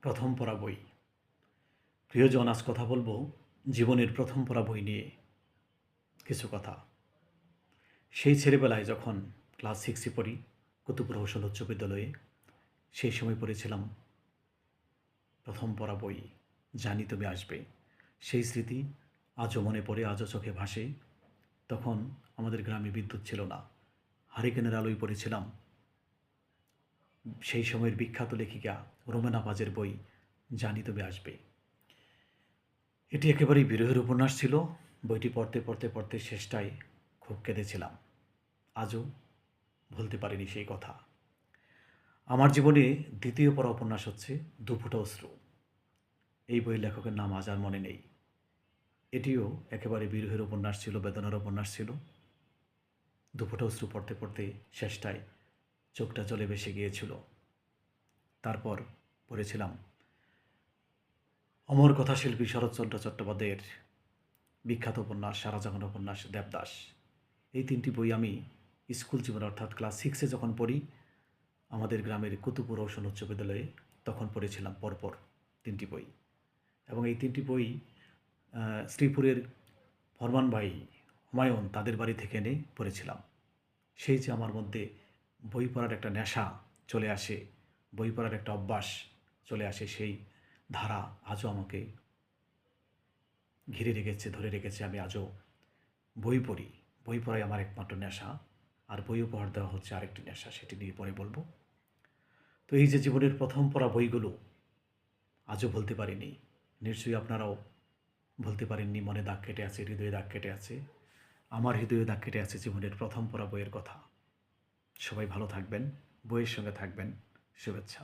প্রথম পড়া বই। প্রিয়জন, আজ কথা বলবো জীবনের প্রথম পড়া বই নিয়ে কিছু কথা। সেই ছেলেবেলায় যখন ক্লাস 6 পড়ি, কুতুবপুর হোসেন উচ্চ বিদ্যালয়ে, সেই সময় পড়েছিলাম প্রথম পড়া বই জানি তুমি আসবে। সেই স্মৃতি আজও মনে পড়ে, আজও চোখে ভাসে। তখন আমাদের গ্রামে বিদ্যুৎ ছিল না, হারিকেনের আলোয় পড়েছিলাম সেই সময়ের বিখ্যাত লেখিকা রোমেনা পাজের বই জানি তুমি আসবে। এটি একেবারেই বিরহের উপন্যাস ছিল। বইটি পড়তে পড়তে পড়তে শেষটায় খুব কেঁদেছিলাম। আজও ভুলতে পারিনি সেই কথা। আমার জীবনে দ্বিতীয় পড়া উপন্যাস হচ্ছে দুফোঁটা অশ্রু। এই বইয়ের লেখকের নাম আজ আর মনে নেই। এটিও একেবারে বিরহের উপন্যাস ছিল, বেদনার উপন্যাস ছিল। দুফোঁটা অশ্রু পড়তে পড়তে শেষটায় চোখটা জলে ভেসে গিয়েছিল। তারপর পড়েছিলাম অমর কথাশিল্পী শরৎচন্দ্র চট্টোপাধ্যায়ের বিখ্যাত উপন্যাস সারাজীবন উপন্যাস দেবদাস। এই তিনটি বই আমি স্কুল জীবনে অর্থাৎ ক্লাস 6-এ যখন পড়ি, আমাদের গ্রামের কুতুবপুর রোশন উচ্চ বিদ্যালয়ে, তখন পড়েছিলাম পরপর তিনটি বই। এবং এই তিনটি বই শ্রীপুরের ফরমান ভাই হুমায়ুন তাদের বাড়ি থেকে এনে পড়েছিলাম। সেই যে আমার মধ্যে বই পড়ার একটা নেশা চলে আসে, বই পড়ার একটা অভ্যাস চলে আসে, সেই ধারা আজও আমাকে ঘিরে রেখেছে, ধরে রেখেছে। আমি আজও বই পড়ি। বই পড়াই আমার একমাত্র নেশা। আর বই উপহার দেওয়া হচ্ছে আরেকটি নেশা, সেটি নিয়ে পরে বলবো। তো এই যে জীবনের প্রথম পড়া বইগুলো আজও ভুলতে পারিনি। নিশ্চয়ই আপনারাও ভুলতে পারেননি। মনে দাগ কেটে আছে, হৃদয়ে দাগ কেটে আছে। আমার হৃদয়ে দাগ কেটে আছে জীবনের প্রথম পড়া বইয়ের কথা। সবাই ভালো থাকবেন, বইয়ের সঙ্গে থাকবেন। শুভেচ্ছা।